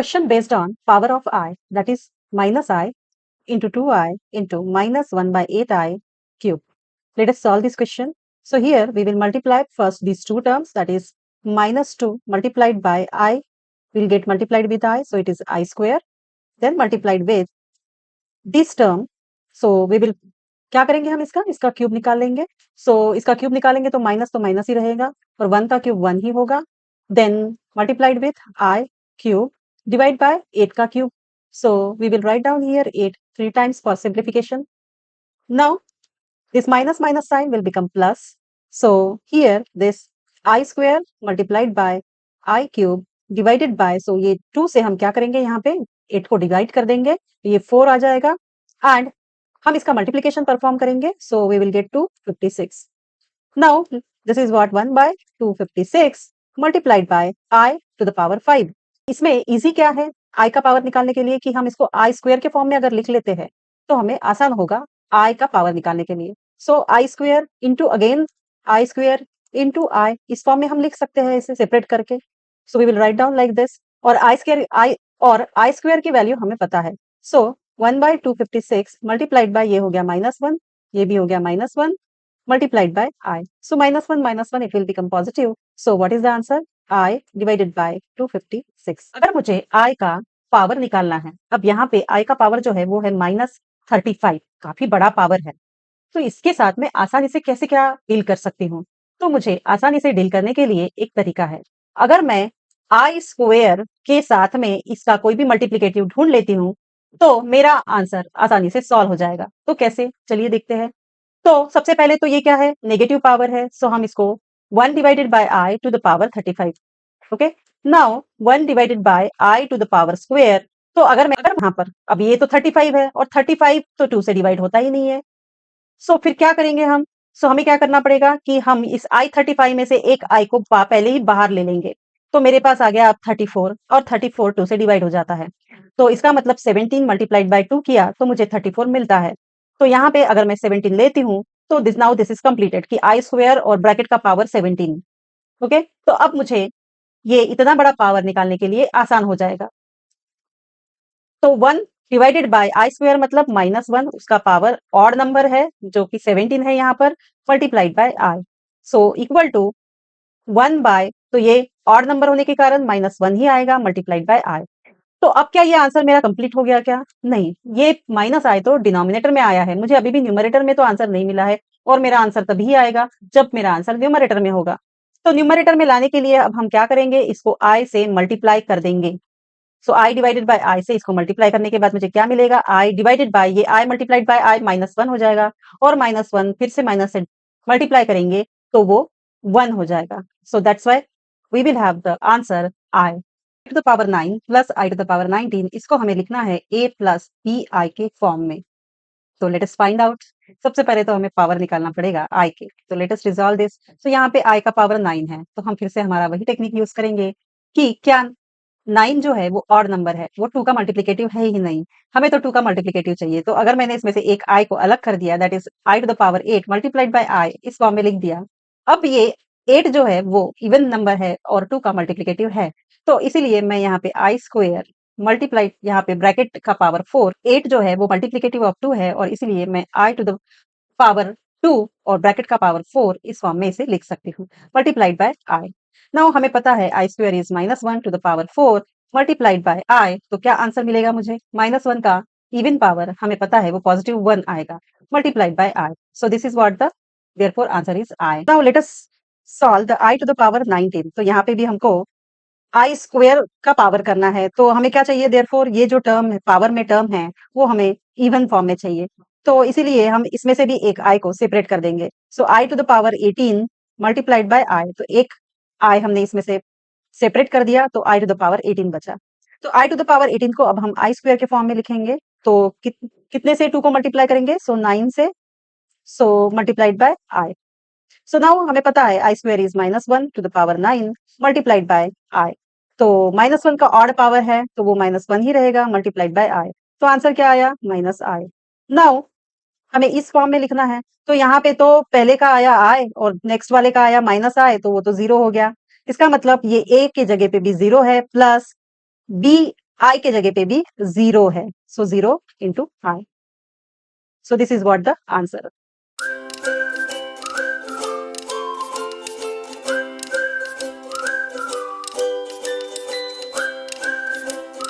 Question based on power of I, that is minus I into 2I into minus 1 by 8I cube. Let us solve this question. So here we will multiply first these two terms, that is minus 2 multiplied by I will get multiplied with I, so it is I square, then multiplied with this term. So we will क्या करेंगे हम इसका cube निकाल लेंगे. सो इसका cube निकालेंगे तो minus ही रहेगा और 1 का क्यूब 1 ही होगा. Then multiplied with I cube divide by 8 का cube. So we will write down here 8 3 times for simplification. Now this minus sign will become plus. So here this I square multiplied by I cube divided by, so ये 2 से हम क्या करेंगे, यहाँ पे 8 को divide कर देंगे, ये 4 आ जाएगा एंड हम इसका मल्टीप्लिकेशन परफॉर्म करेंगे. So we will get 256. Now this is what 1 by 256 multiplied by I to the power 5. इसमें इजी क्या है, I का पावर निकालने के लिए कि हम इसको I स्क्वायर के फॉर्म में अगर लिख लेते हैं तो हमें आसान होगा I का पावर निकालने के लिए. So I square into again I square into I, इस फॉर्म में हम लिख सकते हैं इसे सेपरेट करके. So we will write down like this. और I स्क्वायर की वैल्यू हमें पता है. सो 1 by 256 मल्टीप्लाइड बाय ये हो गया -1, ये भी हो गया -1 multiplied by I. So -1 it will become positive. So what is the answer? I divided by 256. अगर मुझे I का पावर निकालना है, अब यहाँ पे I का पावर जो है वो है -35, काफी बड़ा पावर है. तो इसके साथ में आसानी से कैसे क्या डील कर सकती हूँ? तो मुझे आसानी से डील करने के लिए एक तरीका है. अगर मैं I स्क्वायर के साथ में इसका कोई भी मल्टीप्लिकेटिव ढूंढ लेती हूँ तो मेरा आंसर आसानी से सॉल्व हो जाएगा. तो कैसे, चलिए देखते हैं. तो सबसे पहले तो ये क्या है, नेगेटिव पावर है. सो हम इसको 1 divided by I to the power 35. Okay, now 1 divided by I to the power square. तो अगर यहाँ पर अब ये तो 35 है और 35 तो 2 से डिवाइड होता ही नहीं है. सो फिर क्या करेंगे हम, हमें क्या करना पड़ेगा कि हम इस I35 में से एक I को पहले ही बाहर ले लेंगे. तो मेरे पास आ गया अब 34 और 34 2 से डिवाइड हो जाता है. तो इसका मतलब 17 मल्टीप्लाइड बाय 2 किया तो मुझे 34 मिलता है. तो यहाँ पे अगर मैं 17 लेती हूँ तो दिस इज कंप्लीटेड कि I स्क्वायर और ब्रैकेट का पावर 17. ओके, तो अब मुझे ये इतना बड़ा पावर निकालने के लिए आसान हो जाएगा. तो 1 डिवाइडेड बाय I स्क्वायर मतलब -1, उसका पावर ऑड नंबर है जो कि 17 है यहाँ पर, multiplied by I. So equal to 1 by, तो ये ऑड नंबर होने के कारण -1 ही आएगा मल्टीप्लाइड बाय I. तो अब क्या ये आंसर मेरा कंप्लीट हो गया क्या? नहीं, ये -I तो डिनोमिनेटर में आया है, मुझे अभी भी न्यूमरेटर में तो आंसर नहीं मिला है और मेरा आंसर तभी आएगा जब मेरा आंसर न्यूमरेटर में होगा. तो न्यूमरेटर में लाने के लिए अब हम क्या करेंगे, इसको I से मल्टीप्लाई कर देंगे. So I divided by I से इसको मल्टीप्लाई करने के बाद मुझे क्या मिलेगा, I डिवाइडेड बाय ये I मल्टीप्लाइड बाय I -1 हो जाएगा और -1 फिर से माइनस से मल्टीप्लाई करेंगे तो वो 1 हो जाएगा. So that's why we will have the answer I to the power 9 plus I to the power 19. इसको हमें लिखना है A प्लस BI के फॉर्म में. तो लेट अस फाइंड आउट. सबसे पहले तो हमें पावर निकालना पड़ेगा I के. तो लेट अस रिजॉल्व दिस. तो यहाँ पे I का पावर 9 है तो हम फिर से हमारा वही टेक्निक यूज करेंगे कि क्या 9 जो है वो ऑड नंबर है, वो 2 का मल्टीप्लिकेटिव है ही नहीं, हमें तो 2 का मल्टीप्लिकेटिव चाहिए. तो अगर मैंने इसमें से एक I को अलग कर दिया, that is I to the power 8 multiplied by I, इस फॉर्म में लिख दिया. अब ये 8 जो है वो इवन नंबर है और 2 का मल्टीप्लिकेटिव है. तो इसीलिए मैं यहाँ पे I स्क्वायर मल्टीप्लाइड, यहाँ पे ब्रैकेट का पावर 4, 8 जो है वो मल्टीप्लिकेटिव ऑफ 2 है और इसीलिए मैं I टू द पावर 2 और ब्रैकेट का पावर 4 इस फॉर्म में इसे लिख सकती हूँ, मल्टीप्लाइड बाय I. नाउ हमें पता है I square is -1 to the power 4 multiplied by I. तो क्या आंसर मिलेगा मुझे, -1 का इवन पावर हमें पता है वो +1 आएगा, multiplied by I. So this is what the therefore answer is I. Now let us solve the I to the power 19. तो यहाँ पे भी हमको I स्क्वायर का पावर करना है तो हमें क्या चाहिए, देयरफॉर ये जो टर्म है पावर में टर्म है वो हमें इवन फॉर्म में चाहिए. तो इसीलिए हम इसमें से भी एक I को सेपरेट कर देंगे. So I to the power 18 multiplied by I. तो एक I हमने इसमें से सेपरेट कर दिया तो I टू द पावर 18 बचा. तो I टू द पावर 18 को अब हम I स्क्वायर के फॉर्म में लिखेंगे. तो कितने से 2 को मल्टीप्लाई करेंगे, सो 9 से, so multiplied by I. So now हमें पता है I square is -1 to the power 9 multiplied by I. तो -1 का ऑड पावर है तो वो -1 ही रहेगा मल्टीप्लाइड बाय I. तो आंसर क्या आया, -I. नाउ हमें इस फॉर्म में लिखना है. तो यहाँ पे तो पहले का आया I और नेक्स्ट वाले का आया -I, तो वो तो 0 हो गया. इसका मतलब ये A के जगह पे भी 0 है प्लस B I के जगह पे भी 0 है, so 0 into I. So this is what the answer.